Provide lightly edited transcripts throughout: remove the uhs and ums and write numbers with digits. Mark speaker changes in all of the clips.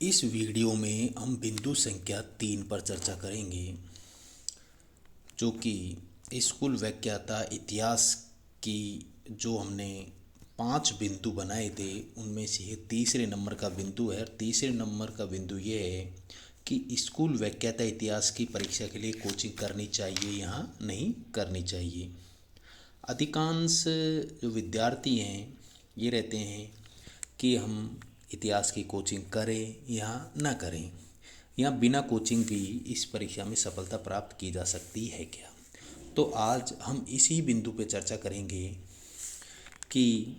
Speaker 1: इस वीडियो में हम बिंदु संख्या 3 पर चर्चा करेंगे, जो कि स्कूल व्याख्याता इतिहास की जो हमने 5 बिंदु बनाए थे उनमें से ये तीसरे नंबर का बिंदु है। और तीसरे नंबर का बिंदु ये है कि स्कूल व्याख्याता इतिहास की परीक्षा के लिए कोचिंग करनी चाहिए या नहीं करनी चाहिए। अधिकांश जो विद्यार्थी हैं ये रहते हैं कि हम इतिहास की कोचिंग करें या ना करें, या बिना कोचिंग भी इस परीक्षा में सफलता प्राप्त की जा सकती है क्या। तो आज हम इसी बिंदु पे चर्चा करेंगे कि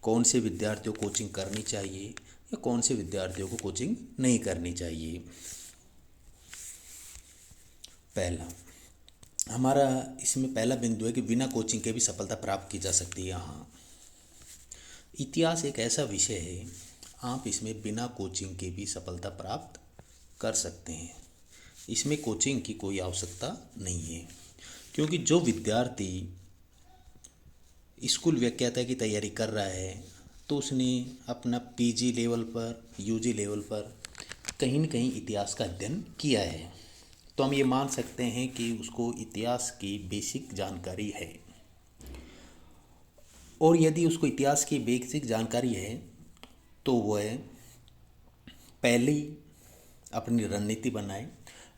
Speaker 1: कौन से विद्यार्थियों को कोचिंग करनी चाहिए या कौन से विद्यार्थियों को कोचिंग नहीं करनी चाहिए। पहला हमारा इसमें पहला बिंदु है कि बिना कोचिंग के भी सफलता प्राप्त की जा सकती है। यहाँ इतिहास एक ऐसा विषय है, आप इसमें बिना कोचिंग के भी सफलता प्राप्त कर सकते हैं। इसमें कोचिंग की कोई आवश्यकता नहीं है, क्योंकि जो विद्यार्थी स्कूल व्याख्याता की तैयारी कर रहा है तो उसने अपना पीजी लेवल पर, यूजी लेवल पर कहीं न कहीं इतिहास का अध्ययन किया है। तो हम ये मान सकते हैं कि उसको इतिहास की बेसिक जानकारी है। और यदि उसको इतिहास की बेसिक जानकारी है तो वह पहले ही अपनी रणनीति बनाए।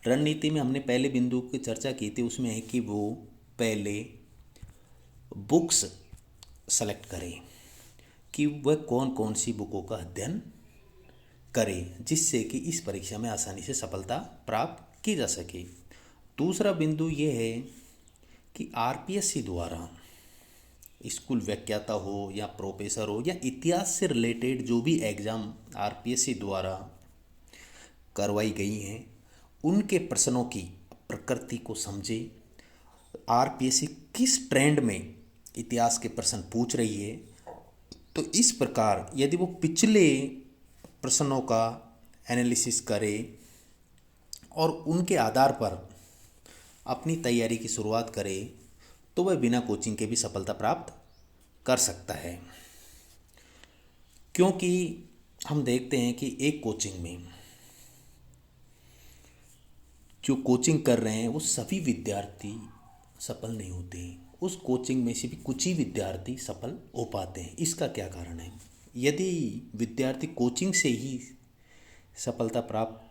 Speaker 1: रणनीति में हमने पहले बिंदु की चर्चा की थी, उसमें है कि वो पहले बुक्स सेलेक्ट करें कि वह कौन कौन सी बुकों का अध्ययन करें, जिससे कि इस परीक्षा में आसानी से सफलता प्राप्त की जा सके। दूसरा बिंदु ये है कि आरपीएससी द्वारा स्कूल व्याख्याता हो या प्रोफेसर हो या इतिहास से रिलेटेड जो भी एग्ज़ाम आरपीएससी द्वारा करवाई गई हैं उनके प्रश्नों की प्रकृति को समझे। आरपीएससी किस ट्रेंड में इतिहास के प्रश्न पूछ रही है, तो इस प्रकार यदि वो पिछले प्रश्नों का एनालिसिस करे और उनके आधार पर अपनी तैयारी की शुरुआत करे तो वह बिना कोचिंग के भी सफलता प्राप्त कर सकता है। क्योंकि हम देखते हैं कि एक कोचिंग में जो कोचिंग कर रहे हैं वो सभी विद्यार्थी सफल नहीं होते हैं। उस कोचिंग में से भी कुछ ही विद्यार्थी सफल हो पाते हैं। इसका क्या कारण है? यदि विद्यार्थी कोचिंग से ही सफलता प्राप्त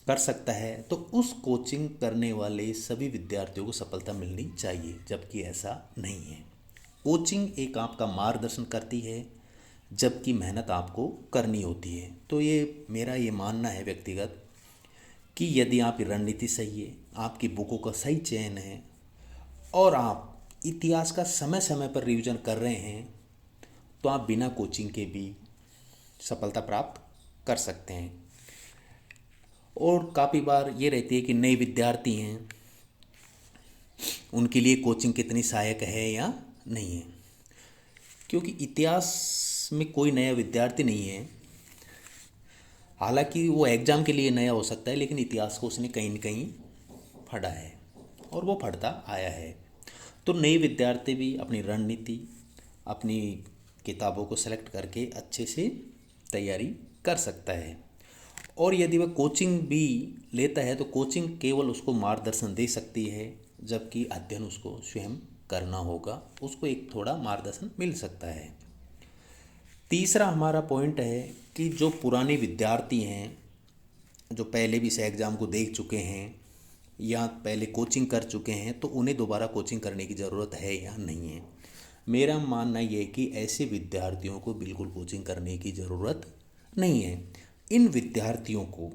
Speaker 1: कर सकता है तो उस कोचिंग करने वाले सभी विद्यार्थियों को सफलता मिलनी चाहिए, जबकि ऐसा नहीं है। कोचिंग एक आपका मार्गदर्शन करती है, जबकि मेहनत आपको करनी होती है। तो ये मेरा ये मानना है व्यक्तिगत कि यदि आपकी रणनीति सही है, आपकी बुकों का सही चयन है और आप इतिहास का समय समय पर रिवीजन कर रहे हैं, तो आप बिना कोचिंग के भी सफलता प्राप्त कर सकते हैं। और काफ़ी बार ये रहती है कि नए विद्यार्थी हैं, उनके लिए कोचिंग कितनी सहायक है या नहीं है। क्योंकि इतिहास में कोई नया विद्यार्थी नहीं है, हालांकि वो एग्ज़ाम के लिए नया हो सकता है, लेकिन इतिहास को उसने कहीं न कहीं पढ़ा है और वो पढ़ता आया है। तो नए विद्यार्थी भी अपनी रणनीति, अपनी किताबों को सेलेक्ट करके अच्छे से तैयारी कर सकता है। और यदि वह कोचिंग भी लेता है तो कोचिंग केवल उसको मार्गदर्शन दे सकती है, जबकि अध्ययन उसको स्वयं करना होगा। उसको एक थोड़ा मार्गदर्शन मिल सकता है। तीसरा हमारा पॉइंट है कि जो पुराने विद्यार्थी हैं, जो पहले भी इस एग्ज़ाम को देख चुके हैं या पहले कोचिंग कर चुके हैं, तो उन्हें दोबारा कोचिंग करने की ज़रूरत है या नहीं है। मेरा मानना ये है कि ऐसे विद्यार्थियों को बिल्कुल कोचिंग करने की ज़रूरत नहीं है। इन विद्यार्थियों को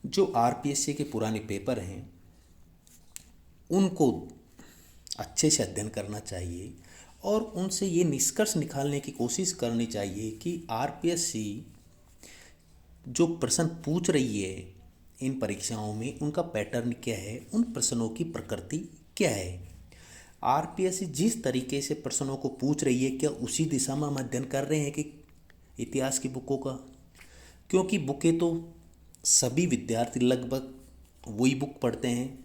Speaker 1: जो आरपीएससी के पुराने पेपर हैं उनको अच्छे से अध्ययन करना चाहिए और उनसे ये निष्कर्ष निकालने की कोशिश करनी चाहिए कि आरपीएससी जो प्रश्न पूछ रही है इन परीक्षाओं में, उनका पैटर्न क्या है, उन प्रश्नों की प्रकृति क्या है। आरपीएससी जिस तरीके से प्रश्नों को पूछ रही है, क्या उसी दिशा में हम अध्ययन कर रहे हैं कि इतिहास की बुकों का? क्योंकि बुकें तो सभी विद्यार्थी लगभग वही बुक पढ़ते हैं,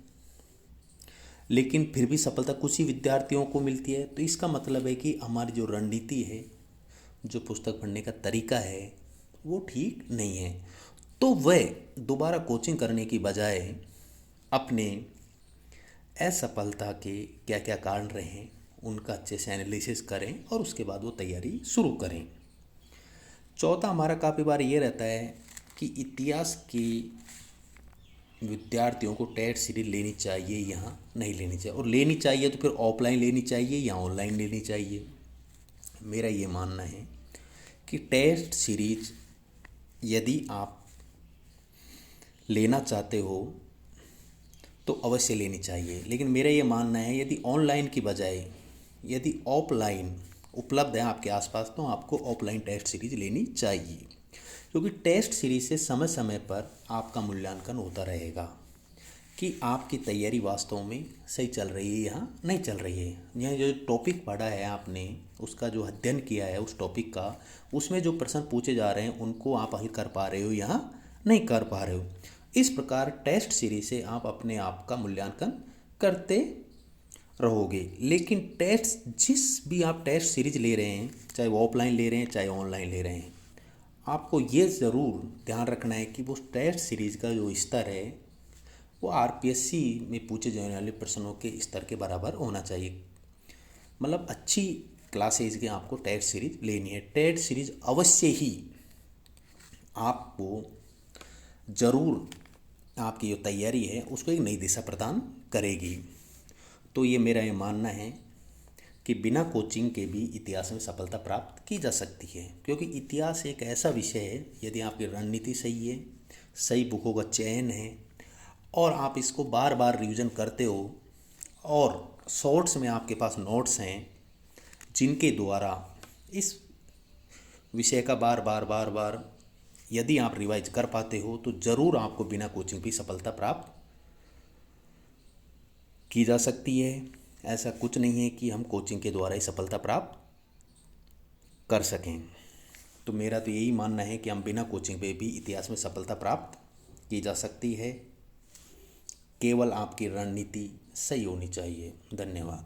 Speaker 1: लेकिन फिर भी सफलता कुछ ही विद्यार्थियों को मिलती है। तो इसका मतलब है कि हमारी जो रणनीति है, जो पुस्तक पढ़ने का तरीका है, वो ठीक नहीं है। तो वह दोबारा कोचिंग करने की बजाय अपने असफलता के क्या क्या कारण रहे उनका अच्छे से एनालिसिस करें और उसके बाद वो तैयारी शुरू करें। चौथा हमारा काफ़ी बार ये रहता है कि इतिहास की विद्यार्थियों को टेट सीरीज लेनी चाहिए या नहीं लेनी चाहिए, और लेनी चाहिए तो फिर ऑफलाइन लेनी चाहिए या ऑनलाइन लेनी चाहिए। मेरा ये मानना है कि टेस्ट सीरीज यदि आप लेना चाहते हो तो अवश्य लेनी चाहिए, लेकिन मेरा ये मानना है यदि ऑनलाइन की बजाय यदि ऑफलाइन उपलब्ध है आपके आसपास तो आपको ऑफलाइन टेस्ट सीरीज लेनी चाहिए, क्योंकि टेस्ट सीरीज से समय समय पर आपका मूल्यांकन होता रहेगा कि आपकी तैयारी वास्तव में सही चल रही है या नहीं चल रही है। यह जो टॉपिक पढ़ा है आपने, उसका जो अध्ययन किया है उस टॉपिक का, उसमें जो प्रश्न पूछे जा रहे हैं उनको आप हल कर पा रहे हो या नहीं कर पा रहे हो। इस प्रकार टेस्ट सीरीज से आप अपने आप का मूल्यांकन करते रहोगे। लेकिन टेस्ट जिस भी आप टेस्ट सीरीज ले रहे हैं, चाहे वो ऑफलाइन ले रहे हैं चाहे ऑनलाइन ले रहे हैं, आपको ये ज़रूर ध्यान रखना है कि वो टेस्ट सीरीज़ का जो स्तर है वो आरपीएससी में पूछे जाने वाले प्रश्नों के स्तर के बराबर होना चाहिए। मतलब अच्छी क्लासेज की आपको टेस्ट सीरीज लेनी है। टेस्ट सीरीज अवश्य ही आपको ज़रूर आपकी जो तैयारी है उसको एक नई दिशा प्रदान करेगी। तो ये मेरा ये मानना है कि बिना कोचिंग के भी इतिहास में सफलता प्राप्त की जा सकती है, क्योंकि इतिहास एक ऐसा विषय है यदि आपकी रणनीति सही है, सही बुकों का चयन है और आप इसको बार बार रिवीजन करते हो और शॉर्ट्स में आपके पास नोट्स हैं जिनके द्वारा इस विषय का बार बार बार बार यदि आप रिवाइज कर पाते हो तो ज़रूर आपको बिना कोचिंग भी सफलता प्राप्त की जा सकती है। ऐसा कुछ नहीं है कि हम कोचिंग के द्वारा ही सफलता प्राप्त कर सकें। तो मेरा तो यही मानना है कि हम बिना कोचिंग पे भी इतिहास में सफलता प्राप्त की जा सकती है। केवल आपकी रणनीति सही होनी चाहिए। धन्यवाद।